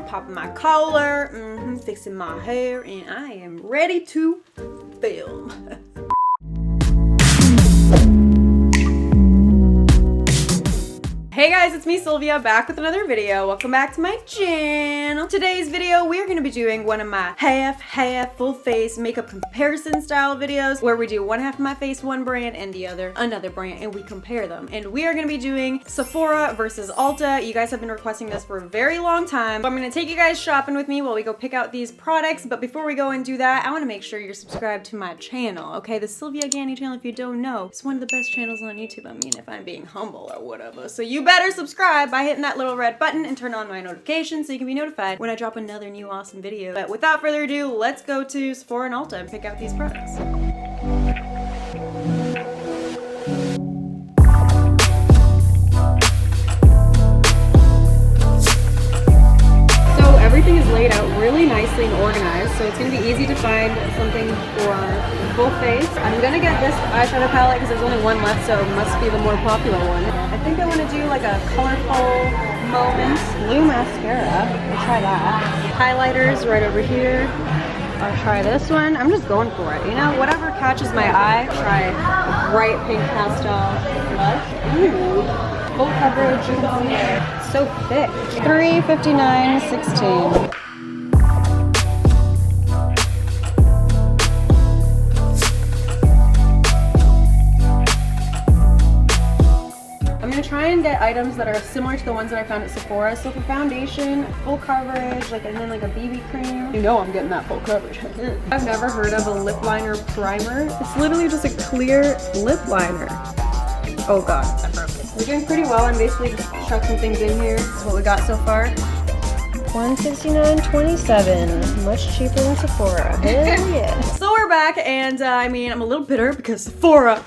Popping my collar, fixing my hair, and I am ready to film. Hey guys, it's me Sylvia, back with another video. Welcome back to my channel. Today's video, we're going to be doing one of my half full face makeup comparison style videos where we do one half of my face one brand and the other another brand, and we compare them. And we are going to be doing Sephora versus Ulta. You guys have been requesting this for a very long time. So I'm going to take you guys shopping with me while we go pick out these products. But before we go and do that, I want to make sure you're subscribed to my channel, okay? The Sylvia Gani channel, if you don't know, it's one of the best channels on YouTube. I mean, if I'm being humble or whatever. So you better subscribe by hitting that little red button and turn on my notifications so you can be notified when I drop another new awesome video. But without further ado, let's go to Sephora and Ulta and pick out these products. So everything is laid out really nicely and organized, so it's going to be easy to find something for full face. I'm going to get this eyeshadow palette because there's only one left, so it must be the more popular one. I think I want to do like a colorful moment blue mascara. I'll try that. Highlighters right over here. I'll try this one. I'm just going for it. You know, whatever catches my eye. Try a bright pink pastel blush. Ooh, full coverage. You can see it. It's so thick. $3.59.16. Try and get items that are similar to the ones that I found at Sephora. So for foundation, full coverage, and then like a BB cream. You know I'm getting that full coverage. I've never heard of a lip liner primer. It's literally just a clear lip liner. Oh god, I broke it. We're doing pretty well. I'm basically just chucked some things in here. This is what we got so far. $169.27, much cheaper than Sephora. Hell yeah. So we're back, and I mean, I'm a little bitter because Sephora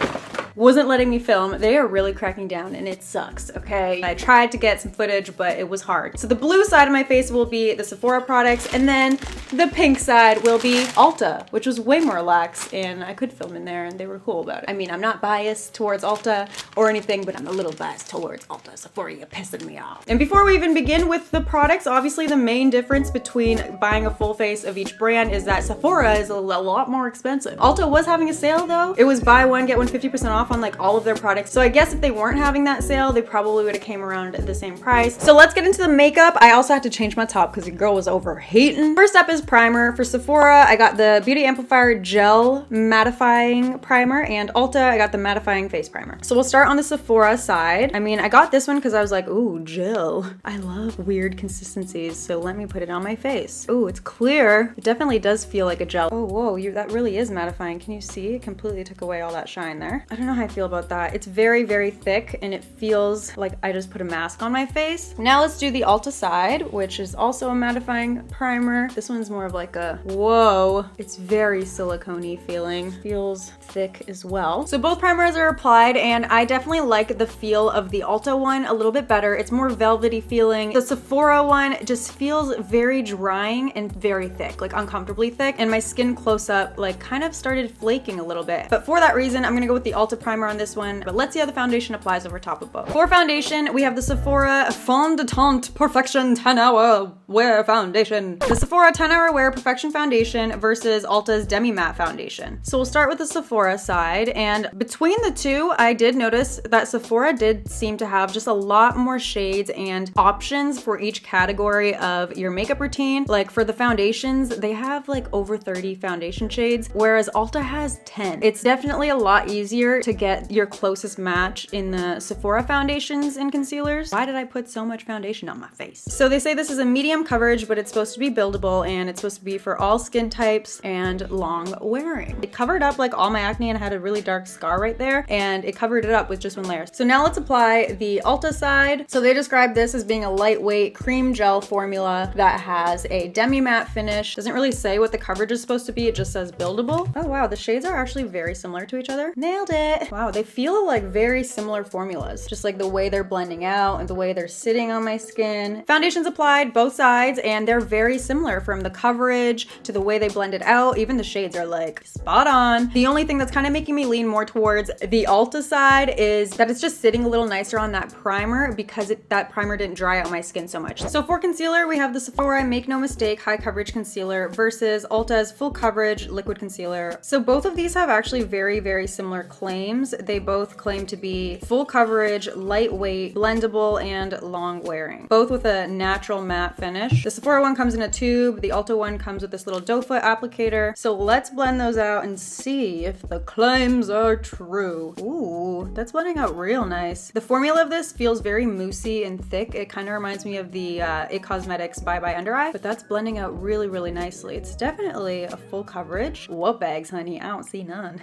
wasn't letting me film. They are really cracking down and it sucks, okay? I tried to get some footage, but it was hard. So the blue side of my face will be the Sephora products, and then the pink side will be Ulta, which was way more lax, and I could film in there and they were cool about it. I mean, I'm not biased towards Ulta or anything, but I'm a little biased towards Ulta. Sephora, you're pissing me off. And before we even begin with the products, obviously the main difference between buying a full face of each brand is that Sephora is a lot more expensive. Ulta was having a sale though. It was buy one, get one 50% off on like all of their products. So I guess if they weren't having that sale, they probably would have came around at the same price. So let's get into the makeup. I also had to change my top because the girl was overheating. First up is primer. For Sephora, I got the Beauty Amplifier Gel Mattifying Primer, and Ulta, I got the Mattifying Face Primer. So we'll start on the Sephora side. I mean, I got this one because I was like, ooh, gel. I love weird consistencies, so let me put it on my face. Ooh, it's clear. It definitely does feel like a gel. Oh, whoa, that really is mattifying. Can you see? It completely took away all that shine there. I don't know how I feel about that. It's very, very thick and it feels like I just put a mask on my face. Now let's do the Ulta side, which is also a mattifying primer. This one's more of like a, whoa, it's very silicone-y feeling. Feels thick as well. So both primers are applied, and I definitely like the feel of the Ulta one a little bit better. It's more velvety feeling. The Sephora one just feels very drying and very thick, like uncomfortably thick, and my skin close up like kind of started flaking a little bit. But for that reason, I'm gonna go with the Ulta primer on this one, but let's see how the foundation applies over top of both. For foundation, we have the Sephora Fond de Teint Perfection 10-Hour Wear Foundation. The Sephora 10-Hour Wear Perfection Foundation versus Ulta's Demi-Matte Foundation. So we'll start with the Sephora side, and between the two, I did notice that Sephora did seem to have just a lot more shades and options for each category of your makeup routine. Like for the foundations, they have like over 30 foundation shades, whereas Ulta has 10. It's definitely a lot easier to get your closest match in the Sephora foundations and concealers. Why did I put so much foundation on my face? So they say this is a medium coverage, but it's supposed to be buildable, and it's supposed to be for all skin types and long wearing. It covered up like all my acne, and I had a really dark scar right there, and it covered it up with just one layer. So now let's apply the Ulta side. So they describe this as being a lightweight cream gel formula that has a demi-matte finish. Doesn't really say what the coverage is supposed to be, it just says buildable. Oh wow, the shades are actually very similar to each other. Nailed it. it. Wow, they feel like very similar formulas, just like the way they're blending out and the way they're sitting on my skin. Foundation's applied both sides and they're very similar from the coverage to the way they blend it out. Even the shades are like spot on. The only thing that's kind of making me lean more towards the Ulta side is that it's just sitting a little nicer on that primer because that primer didn't dry out my skin so much. So for concealer, we have the Sephora Make No Mistake High Coverage Concealer versus Ulta's Full Coverage Liquid Concealer. So both of these have actually very, very similar claims. They both claim to be full coverage, lightweight, blendable, and long wearing. Both with a natural matte finish. The Sephora one comes in a tube. The Ulta one comes with this little doe foot applicator. So let's blend those out and see if the claims are true. Ooh, that's blending out real nice. The formula of this feels very moussey and thick. It kind of reminds me of the It Cosmetics Bye Bye Under Eye, but that's blending out really, really nicely. It's definitely a full coverage. What bags, honey? I don't see none.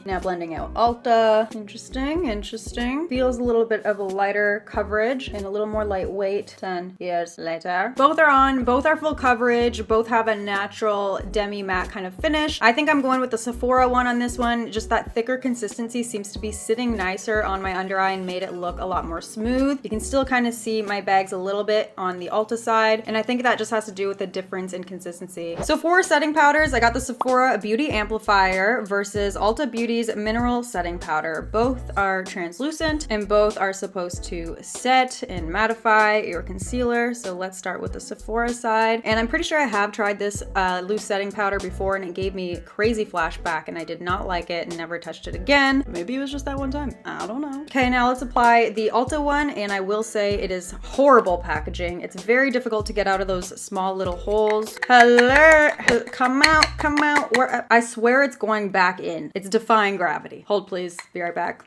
Now blending out Ulta. Interesting, interesting. Feels a little bit of a lighter coverage and a little more lightweight 10 years later. Both are on, both are full coverage, both have a natural demi-matte kind of finish. I think I'm going with the Sephora one on this one. Just that thicker consistency seems to be sitting nicer on my under eye and made it look a lot more smooth. You can still kind of see my bags a little bit on the Ulta side, and I think that just has to do with the difference in consistency. So for setting powders, I got the Sephora Beauty Amplifier versus Ulta Beauty's Mineral Setting Powder. Both are translucent and both are supposed to set and mattify your concealer. So let's start with the Sephora side. And I'm pretty sure I have tried this loose setting powder before and it gave me crazy flashback and I did not like it and never touched it again. Maybe it was just that one time. I don't know. Okay, now let's apply the Ulta one, and I will say it is horrible packaging. It's very difficult to get out of those small little holes. Hello, come out, come out. I swear it's going back in. It's defying gravity. Hold please, be right back.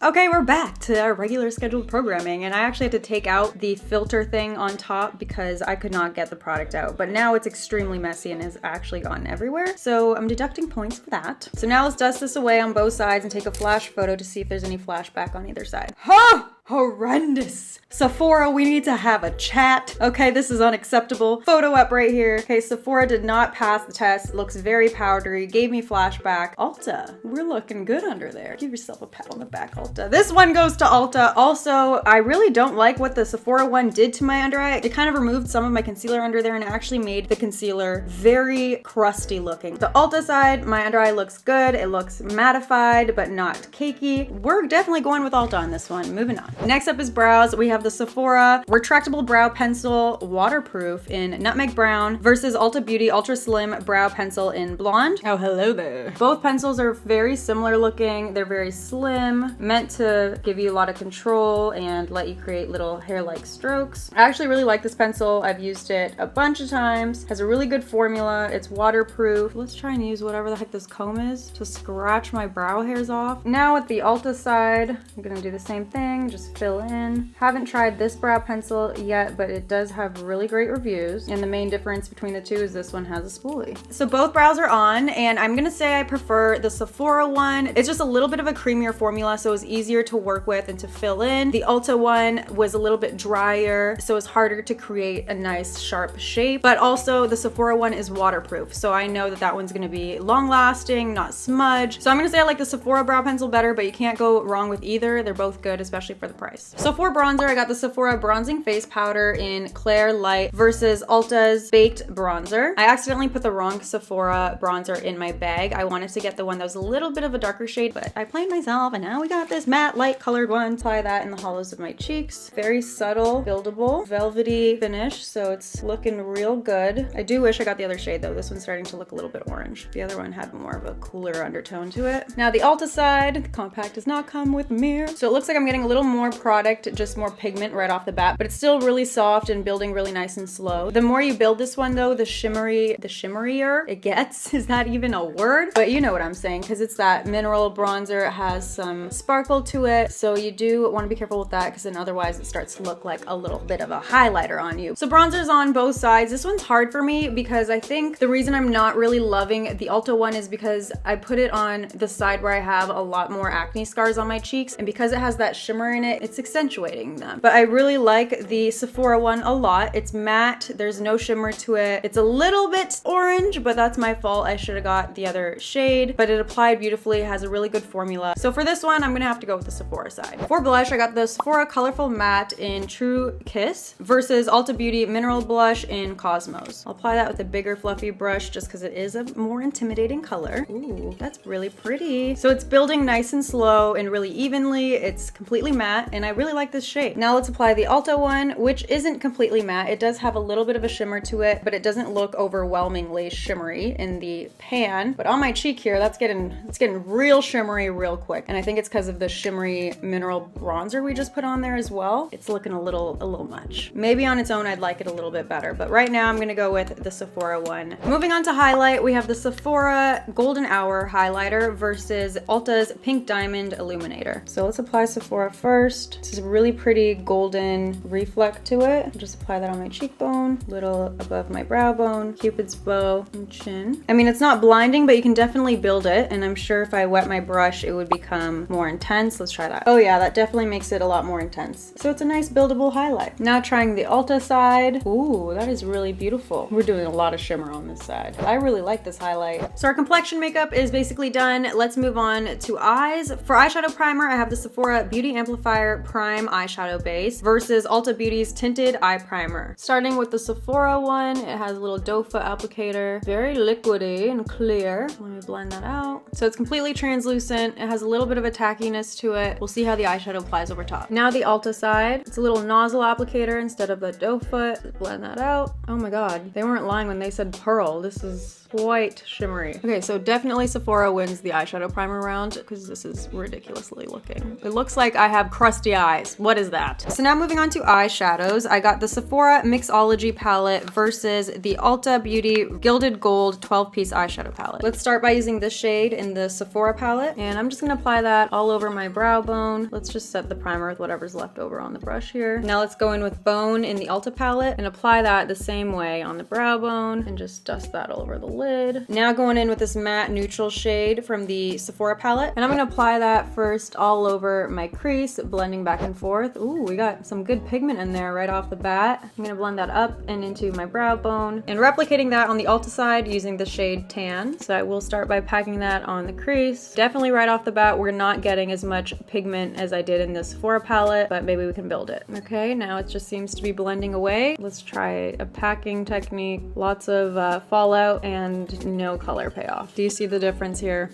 Okay, we're back to our regular scheduled programming, and I actually had to take out the filter thing on top because I could not get the product out, but now it's extremely messy and has actually gotten everywhere, so I'm deducting points for that. So now let's dust this away on both sides and take a flash photo to see if there's any flashback on either side. Huh! Horrendous. Sephora, we need to have a chat. Okay, this is unacceptable. Photo up right here. Okay, Sephora did not pass the test. Looks very powdery. Gave me flashback. Ulta, we're looking good under there. Give yourself a pat on the back, Ulta. This one goes to Ulta. Also, I really don't like what the Sephora one did to my under eye. It kind of removed some of my concealer under there and actually made the concealer very crusty looking. The Ulta side, my under eye looks good. It looks mattified, but not cakey. We're definitely going with Ulta on this one. Moving on. Next up is brows. We have the Sephora Retractable Brow Pencil Waterproof in Nutmeg Brown versus Ulta Beauty Ultra Slim Brow Pencil in Blonde. Oh, hello there. Both pencils are very similar looking. They're very slim, meant to give you a lot of control and let you create little hair-like strokes. I actually really like this pencil. I've used it a bunch of times. Has a really good formula. It's waterproof. Let's try and use whatever the heck this comb is to scratch my brow hairs off. Now with the Ulta side, I'm gonna do the same thing. Just fill in. Haven't tried this brow pencil yet, but it does have really great reviews. And the main difference between the two is this one has a spoolie. So both brows are on, and I'm gonna say I prefer the Sephora one. It's just a little bit of a creamier formula, so it's easier to work with and to fill in. The Ulta one was a little bit drier, so it's harder to create a nice sharp shape. But also the Sephora one is waterproof, so I know that that one's gonna be long lasting, not smudge. So I'm gonna say I like the Sephora brow pencil better, but you can't go wrong with either. They're both good, especially for the price. So for bronzer, I got the Sephora Bronzing Face Powder in Claire Light versus Ulta's Baked Bronzer. I accidentally put the wrong Sephora bronzer in my bag. I wanted to get the one that was a little bit of a darker shade, but I played myself, and now we got this matte light colored one. Apply that in the hollows of my cheeks. Very subtle, buildable, velvety finish, so it's looking real good. I do wish I got the other shade though. This one's starting to look a little bit orange. The other one had more of a cooler undertone to it. Now the Ulta side, the compact does not come with a mirror, so it looks like I'm getting a little more product, just more pigment right off the bat, but it's still really soft and building really nice and slow. The more you build this one though, the shimmerier it gets. Is that even a word? But you know what I'm saying, because it's that mineral bronzer. It has some sparkle to it, so you do want to be careful with that, because then otherwise it starts to look like a little bit of a highlighter on you. So bronzer's on both sides. This one's hard for me because I think the reason I'm not really loving the Ulta one is because I put it on the side where I have a lot more acne scars on my cheeks, and because it has that shimmer in it, it's accentuating them. But I really like the Sephora one a lot. It's matte, there's no shimmer to it. It's a little bit orange, but that's my fault. I should have got the other shade, but it applied beautifully. It has a really good formula. So for this one, I'm gonna have to go with the Sephora side. For blush, I got the Sephora Colorful Matte in True Kiss versus Ulta Beauty Mineral Blush in Cosmos. I'll apply that with a bigger fluffy brush just because it is a more intimidating color. Ooh, that's really pretty. So it's building nice and slow and really evenly. It's completely matte and I really like this shade. Now let's apply the Ulta one, which isn't completely matte. It does have a little bit of a shimmer to it, but it doesn't look overwhelmingly shimmery in the pan. But on my cheek here, it's getting real shimmery real quick. And I think it's because of the shimmery mineral bronzer we just put on there as well. It's looking a little much. Maybe on its own, I'd like it a little bit better, but right now I'm gonna go with the Sephora one. Moving on to highlight, we have the Sephora Golden Hour highlighter versus Ulta's Pink Diamond Illuminator. So let's apply Sephora first. This is a really pretty golden reflect to it. I'll just apply that on my cheekbone, little above my brow bone, Cupid's bow, and chin. I mean, it's not blinding, but you can definitely build it, and I'm sure if I wet my brush, it would become more intense. Let's try that. Oh yeah, that definitely makes it a lot more intense. So it's a nice buildable highlight. Now trying the Ulta side. Ooh, that is really beautiful. We're doing a lot of shimmer on this side. I really like this highlight. So our complexion makeup is basically done. Let's move on to eyes. For eyeshadow primer, I have the Sephora Beauty Amplifier Prime Eyeshadow Base versus Ulta Beauty's Tinted Eye Primer. Starting with the Sephora one, it has a little doe foot applicator. Very liquidy and clear. Let me blend that out. So it's completely translucent. It has a little bit of a tackiness to it. We'll see how the eyeshadow applies over top. Now the Ulta side. It's a little nozzle applicator instead of the doe foot. Blend that out. Oh my god, they weren't lying when they said pearl. This is quite shimmery. Okay, so definitely Sephora wins the eyeshadow primer round because this is ridiculously looking. It looks like I have crusty eyes. What is that? So now moving on to eyeshadows, I got the Sephora Mixology palette versus the Ulta Beauty Gilded Gold 12-piece eyeshadow palette. Let's start by using this shade in the Sephora palette, and I'm just gonna apply that all over my brow bone. Let's just set the primer with whatever's left over on the brush here. Now let's go in with Bone in the Ulta palette and apply that the same way on the brow bone and just dust that all over the lid. Now going in with this matte neutral shade from the Sephora palette, and I'm gonna apply that first all over my crease, blending back and forth. Ooh, we got some good pigment in there right off the bat. I'm gonna blend that up and into my brow bone and replicating that on the Ulta side using the shade Tan. So I will start by packing that on the crease. Definitely right off the bat, we're not getting as much pigment as I did in the Sephora palette, but maybe we can build it. Okay, now it just seems to be blending away. Let's try a packing technique. Lots of fallout and no color payoff. Do you see the difference here?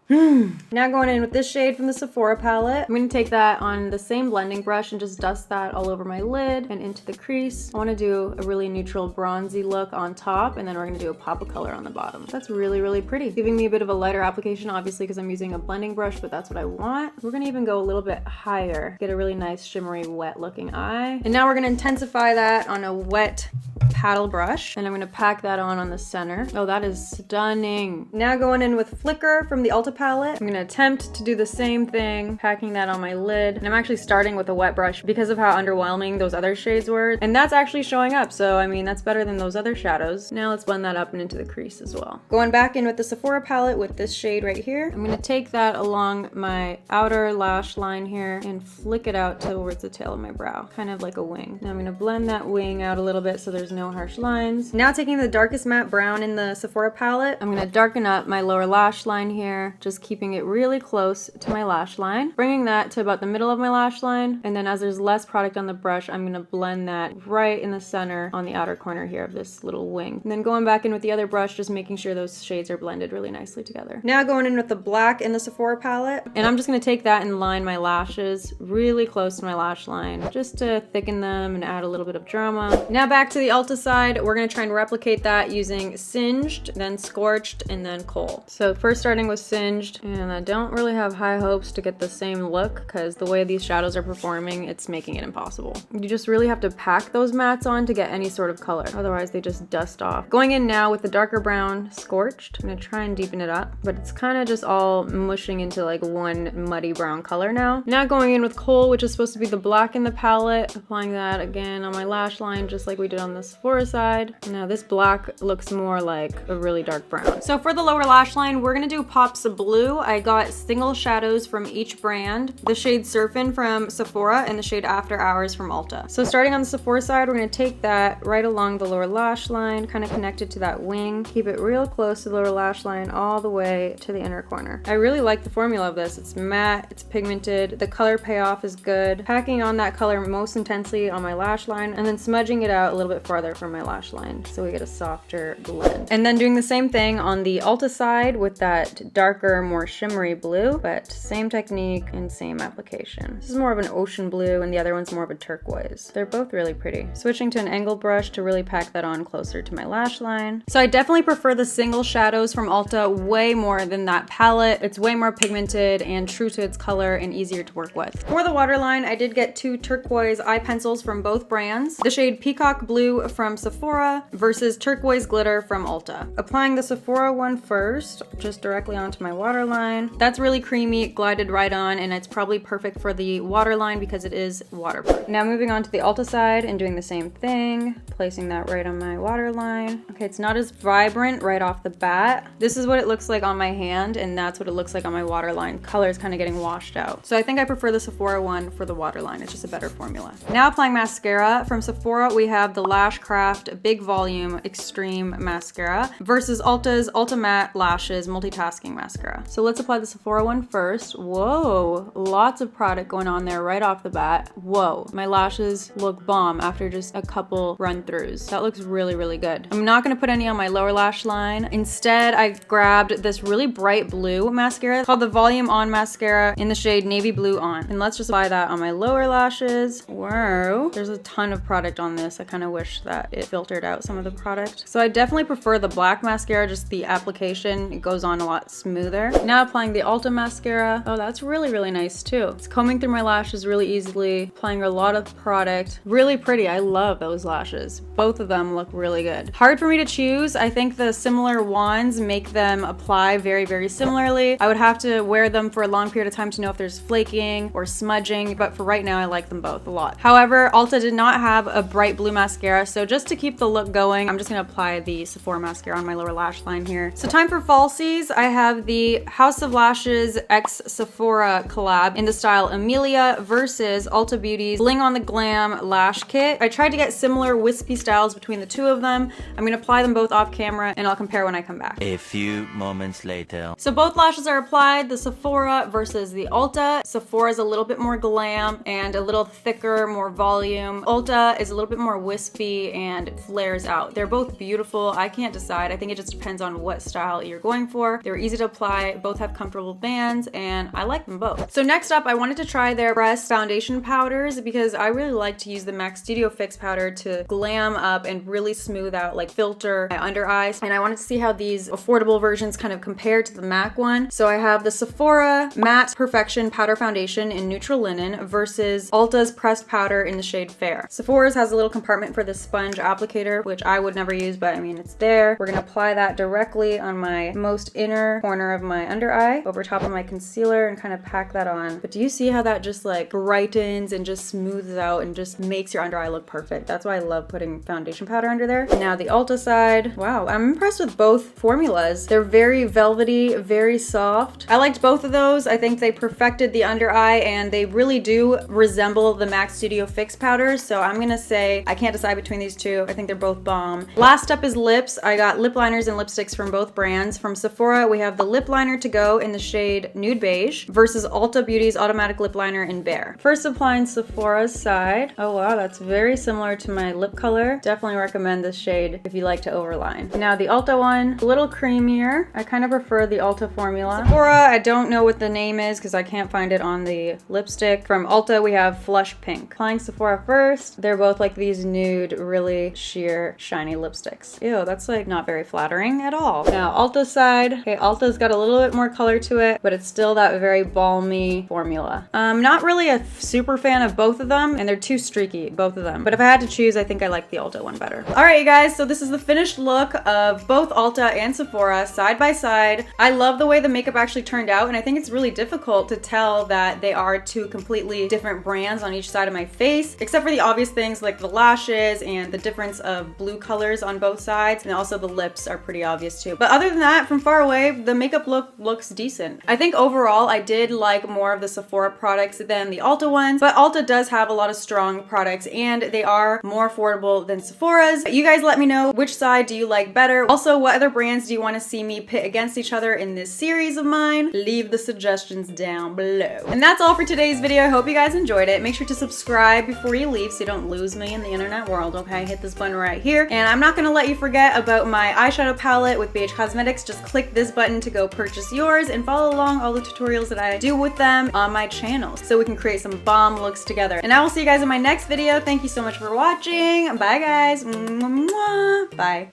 Now going in with this shade from the Sephora palette. I'm going to take that on the same blending brush and just dust that all over my lid and into the crease. I want to do a really neutral bronzy look on top, and then we're going to do a pop of color on the bottom. That's really, really pretty. Giving me a bit of a lighter application, obviously, because I'm using a blending brush, but that's what I want. We're going to even go a little bit higher. Get a really nice shimmery wet looking eye. And now we're going to intensify that on a wet paddle brush, and I'm going to pack that on the center. Oh, that is stunning. Now going in with Flicker from the Ulta palette. I'm going to attempt to do the same thing, packing that on my lid. And I'm actually starting with a wet brush because of how underwhelming those other shades were. And that's actually showing up. So, I mean, that's better than those other shadows. Now let's blend that up and into the crease as well. Going back in with the Sephora palette with this shade right here. I'm going to take that along my outer lash line here and flick it out towards the tail of my brow, kind of like a wing. Now I'm going to blend that wing out a little bit so there's no harsh lines. Now taking the darkest matte brown in the Sephora palette, I'm going to darken up my lower lash line here, just keeping it really close to my lash line, bringing that to about the middle of my lash line, and then as there's less product on the brush, I'm going to blend that right in the center on the outer corner here of this little wing. And then going back in with the other brush, just making sure those shades are blended really nicely together. Now going in with the black in the Sephora palette, and I'm just going to take that and line my lashes really close to my lash line, just to thicken them and add a little bit of drama. Now back to the Ulta side, we're going to try and replicate that using Singed, then Scorched, and then Kohl. So first starting with Singed, and I don't really have high hopes to get the same look because the way these shadows are performing, it's making it impossible. You just really have to pack those mattes on to get any sort of color. Otherwise they just dust off. Going in now with the darker brown Scorched, I'm going to try and deepen it up, but it's kind of just all mushing into like one muddy brown color now. Now going in with Kohl, which is supposed to be the black in the palette, applying that again on my lash line just like we did on the Sephora Sephora side. Now this black looks more like a really dark brown. So for the lower lash line, we're gonna do pops of blue. I got single shadows from each brand. The shade Surfin from Sephora and the shade After Hours from Ulta. So starting on the Sephora side, we're gonna take that right along the lower lash line, kind of connected to that wing. Keep it real close to the lower lash line all the way to the inner corner. I really like the formula of this. It's matte, it's pigmented, the color payoff is good. Packing on that color most intensely on my lash line and then smudging it out a little bit farther from my lash line so we get a softer blend. And then doing the same thing on the Ulta side with that darker, more shimmery blue, but same technique and same application. This is more of an ocean blue and the other one's more of a turquoise. They're both really pretty. Switching to an angled brush to really pack that on closer to my lash line. So I definitely prefer the single shadows from Ulta way more than that palette. It's way more pigmented and true to its color and easier to work with. For the waterline, I did get two turquoise eye pencils from both brands. The shade Peacock Blue from Sephora versus Turquoise Glitter from Ulta. Applying the Sephora one first, just directly onto my waterline. That's really creamy, glided right on, and it's probably perfect for the waterline because it is waterproof. Now moving on to the Ulta side and doing the same thing, placing that right on my waterline. Okay, it's not as vibrant right off the bat. This is what it looks like on my hand, and that's what it looks like on my waterline. Color is kind of getting washed out. So I think I prefer the Sephora one for the waterline. It's just a better formula. Now applying mascara. From Sephora, we have the Lash Craft Big Volume Extreme Mascara versus Ulta's Ulta Matte Lashes Multitasking Mascara. So let's apply the Sephora one first. Whoa, lots of product going on there right off the bat. Whoa, my lashes look bomb after just a couple run-throughs. That looks really, really good. I'm not gonna put any on my lower lash line. Instead, I grabbed this really bright blue mascara called the Volume On Mascara in the shade Navy Blue On. And let's just apply that on my lower lashes. Whoa, there's a ton of product on this. I kind of wish that it filtered out some of the product. So I definitely prefer the black mascara, just the application. It goes on a lot smoother. Now applying the Ulta mascara. Oh, that's really, really nice too. It's combing through my lashes really easily, applying a lot of product. Really pretty. I love those lashes. Both of them look really good. Hard for me to choose. I think the similar wands make them apply very, very similarly. I would have to wear them for a long period of time to know if there's flaking or smudging, but for right now, I like them both a lot. However, Ulta did not have a bright blue mascara, so just to keep the look going, I'm just gonna apply the Sephora mascara on my lower lash line here. So time for falsies. I have the House of Lashes x Sephora collab in the style Amelia versus Ulta Beauty's Bling on the Glam Lash Kit. I tried to get similar wispy styles between the two of them. I'm gonna apply them both off camera and I'll compare when I come back. A few moments later. So both lashes are applied, the Sephora versus the Ulta. Sephora is a little bit more glam and a little thicker, more volume. Ulta is a little bit more wispy and flares out. They're both beautiful. I can't decide. I think it just depends on what style you're going for. They're easy to apply, both have comfortable bands, and I like them both. So next up, I wanted to try their pressed foundation powders because I really like to use the MAC Studio Fix powder to glam up and really smooth out, like filter my under eyes. And I wanted to see how these affordable versions kind of compare to the MAC one. So I have the Sephora Matte Perfection Powder Foundation in Neutral Linen versus Ulta's pressed powder in the shade Fair. Sephora's has a little compartment for the sponge applicator, which I would never use, but I mean, it's there. We're gonna apply that directly on my most inner corner of my under eye, over top of my concealer, and kind of pack that on. But do you see how that just like brightens and just smooths out and just makes your under eye look perfect? That's why I love putting foundation powder under there. Now the Ulta side, wow, I'm impressed with both formulas. They're very velvety, very soft. I liked both of those. I think they perfected the under eye and they really do resemble the MAC Studio Fix powders. So I'm gonna say I can't decide between these two. I think they're both bomb. Last up is lips. I got lip liners and lipsticks from both brands. From Sephora, we have the lip liner to go in the shade Nude Beige versus Ulta Beauty's Automatic Lip Liner in Bare. First applying Sephora's side. Oh wow, that's very similar to my lip color. Definitely recommend this shade if you like to overline. Now the Ulta one, a little creamier. I kind of prefer the Ulta formula. Sephora, I don't know what the name is because I can't find it on the lipstick. From Ulta, we have Flush Pink. Applying Sephora first. They're both like these nude, really sheer, shiny lipsticks. Ew, that's like not very flattering at all. Now Ulta side. Okay, Ulta's got a little bit more color to it, but it's still that very balmy formula. I'm not really a super fan of both of them, and they're too streaky, both of them. But if I had to choose, I think I like the Ulta one better. All right, you guys, so this is the finished look of both Ulta and Sephora side by side. I love the way the makeup actually turned out, and I think it's really difficult to tell that they are two completely different brands on each side of my face, except for the obvious things like the lashes and the difference of blue colors on both sides, and also the lips are pretty obvious too. But other than that, from far away, the makeup look looks decent. I think overall I did like more of the Sephora products than the Ulta ones, but Ulta does have a lot of strong products and they are more affordable than Sephora's. You guys let me know which side do you like better. Also, what other brands do you want to see me pit against each other in this series of mine? Leave the suggestions down below. And that's all for today's video. I hope you guys enjoyed it. Make sure to subscribe before you leave so you don't lose me in the internet world, okay? Hit this button right here. And I'm not gonna let you forget about my eyeshadow palette with BH Cosmetics. Just click this button to go purchase yours and follow along all the tutorials that I do with them on my channel so we can create some bomb looks together. And I will see you guys in my next video. Thank you so much for watching. Bye guys. Mwah, mwah. Bye.